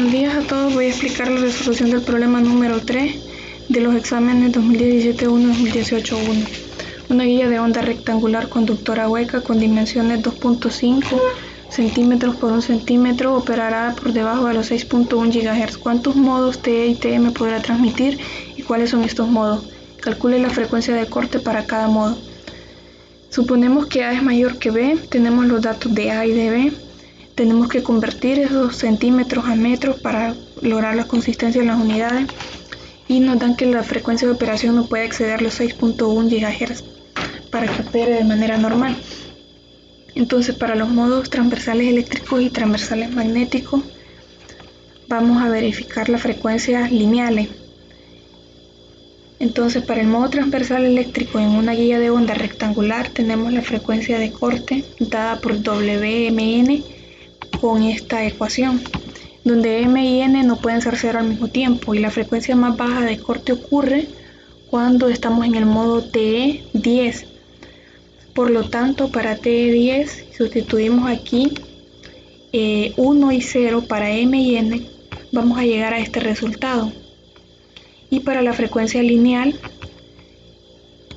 Buenos días a todos. Voy a explicar la resolución del problema número 3 de los exámenes 2017-1 y 2018-1. Una guía de onda rectangular conductora hueca con dimensiones 2.5 centímetros por 1 centímetro operará por debajo de los 6.1 GHz. ¿Cuántos modos TE y TM podrá transmitir y cuáles son estos modos? Calcule la frecuencia de corte para cada modo. Suponemos que A es mayor que B. Tenemos los datos de A y de B. Tenemos que convertir esos centímetros a metros para lograr la consistencia en las unidades y nos dan que la frecuencia de operación no puede exceder los 6.1 GHz para que opere de manera normal. Entonces, para los modos transversales eléctricos y transversales magnéticos vamos a verificar las frecuencias lineales. Entonces, para el modo transversal eléctrico en una guía de onda rectangular tenemos la frecuencia de corte dada por WMN con esta ecuación, donde M y N no pueden ser cero al mismo tiempo y la frecuencia más baja de corte ocurre cuando estamos en el modo TE10. Por lo tanto, para TE10 sustituimos aquí 1 y 0 para M y N, vamos a llegar a este resultado. Y para la frecuencia lineal,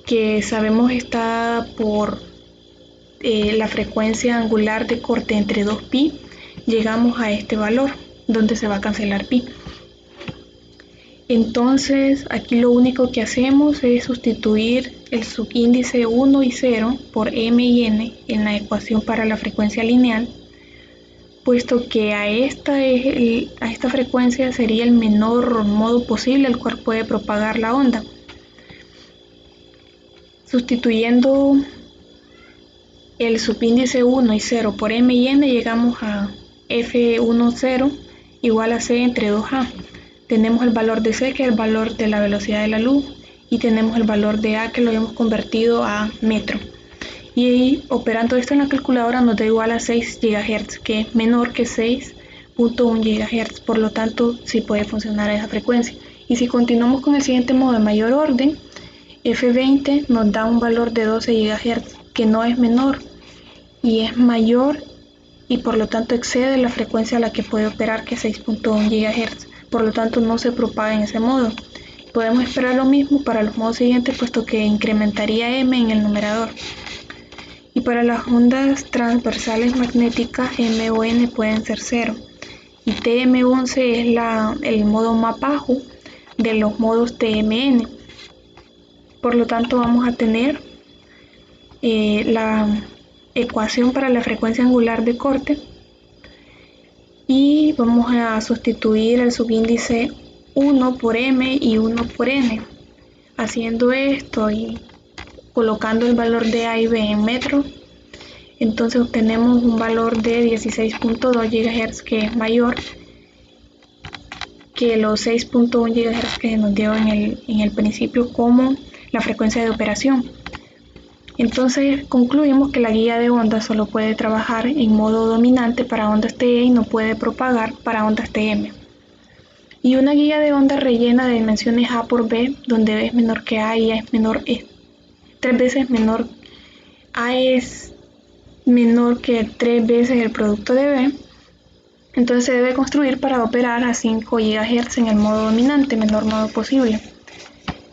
que sabemos está por la frecuencia angular de corte entre 2π, llegamos a este valor donde se va a cancelar pi. Entonces aquí lo único que hacemos es sustituir el subíndice 1 y 0 por M y N en la ecuación para la frecuencia lineal, puesto que a esta frecuencia sería el menor modo posible el cual puede propagar la onda. Sustituyendo el subíndice 1 y 0 por M y N llegamos a F10 igual a C entre 2A. Tenemos el valor de C, que es el valor de la velocidad de la luz, y tenemos el valor de A, que lo hemos convertido a metro. Y operando esto en la calculadora nos da igual a 6 GHz, que es menor que 6.1 GHz, por lo tanto sí puede funcionar a esa frecuencia. Y si continuamos con el siguiente modo de mayor orden, F20 nos da un valor de 12 GHz, que no es menor y es mayor y por lo tanto excede la frecuencia a la que puede operar, que es 6.1 GHz, por lo tanto no se propaga en ese modo. Podemos esperar lo mismo para los modos siguientes, puesto que incrementaría M en el numerador. Y para las ondas transversales magnéticas, M o N pueden ser 0 y TM11 es el modo más bajo de los modos TMN. Por lo tanto vamos a tener la ecuación para la frecuencia angular de corte y vamos a sustituir el subíndice 1 por M y 1 por N. Haciendo esto y colocando el valor de A y B en metros, entonces obtenemos un valor de 16.2 GHz, que es mayor que los 6.1 GHz que nos dio en el principio como la frecuencia de operación. Entonces concluimos que la guía de ondas solo puede trabajar en modo dominante para ondas TE y no puede propagar para ondas TM. Y una guía de onda rellena de dimensiones A por B, donde B es menor que A y A es menor, 3 veces menor, A es menor que 3 veces el producto de B, entonces se debe construir para operar a 5 GHz en el modo dominante, menor modo posible.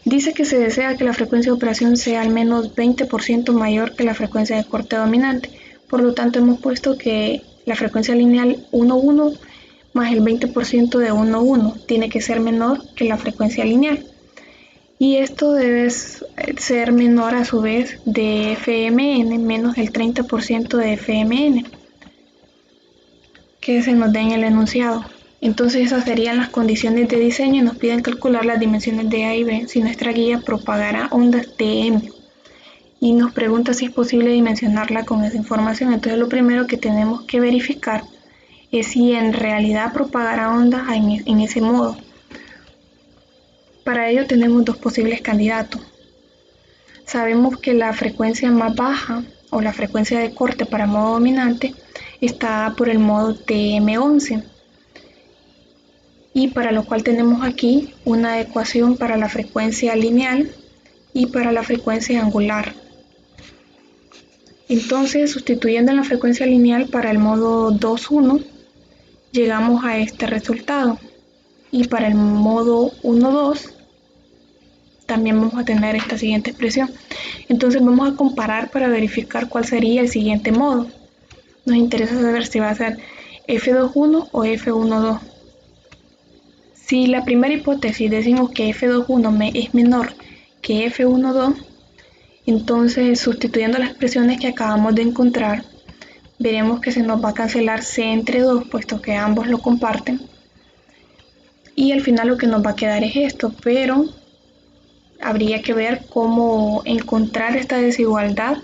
Dice que se desea que la frecuencia de operación sea al menos 20% mayor que la frecuencia de corte dominante, por lo tanto hemos puesto que la frecuencia lineal 1,1 más el 20% de 1,1 tiene que ser menor que la frecuencia lineal. Y esto debe ser menor a su vez de FMN menos el 30% de FMN, que se nos da en el enunciado. Entonces esas serían las condiciones de diseño y nos piden calcular las dimensiones de A y B si nuestra guía propagará ondas TM. Y nos pregunta si es posible dimensionarla con esa información. Entonces lo primero que tenemos que verificar es si en realidad propagará ondas en ese modo. Para ello tenemos dos posibles candidatos. Sabemos que la frecuencia más baja o la frecuencia de corte para modo dominante está por el modo TM11. Y para lo cual tenemos aquí una ecuación para la frecuencia lineal y para la frecuencia angular. Entonces, sustituyendo en la frecuencia lineal para el modo 2.1 llegamos a este resultado. Y para el modo 1,2 también vamos a tener esta siguiente expresión. Entonces vamos a comparar para verificar cuál sería el siguiente modo. Nos interesa saber si va a ser F2,1 o F1,2. Si la primera hipótesis decimos que F2,1 es menor que F1,2, entonces sustituyendo las expresiones que acabamos de encontrar, veremos que se nos va a cancelar C entre 2, puesto que ambos lo comparten. Y al final lo que nos va a quedar es esto, pero habría que ver cómo encontrar esta desigualdad,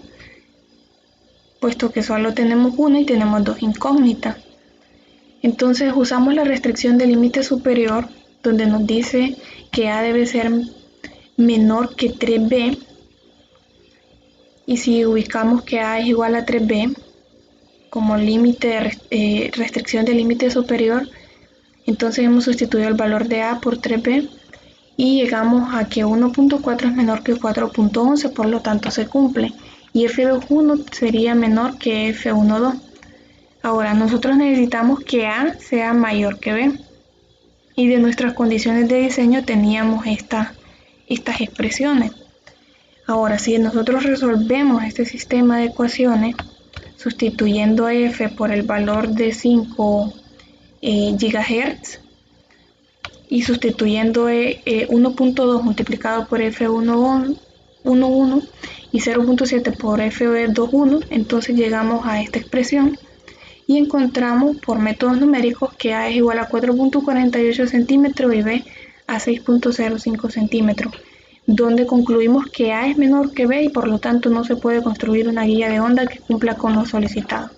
puesto que solo tenemos una y tenemos dos incógnitas. Entonces usamos la restricción del límite superior, donde nos dice que A debe ser menor que 3B, y si ubicamos que A es igual a 3B como límite de restricción del límite superior, entonces hemos sustituido el valor de A por 3B y llegamos a que 1.4 es menor que 4.11, por lo tanto se cumple, y F2,1 sería menor que F1,2. Ahora nosotros necesitamos que A sea mayor que B, y de nuestras condiciones de diseño teníamos estas expresiones. Ahora, si nosotros resolvemos este sistema de ecuaciones sustituyendo F por el valor de 5 GHz y sustituyendo 1.2 multiplicado por F1,1 y 0.7 por F2,1, entonces llegamos a esta expresión y encontramos por métodos numéricos que A es igual a 4.48 centímetros y B a 6.05 centímetros, donde concluimos que A es menor que B y por lo tanto no se puede construir una guía de onda que cumpla con lo solicitado.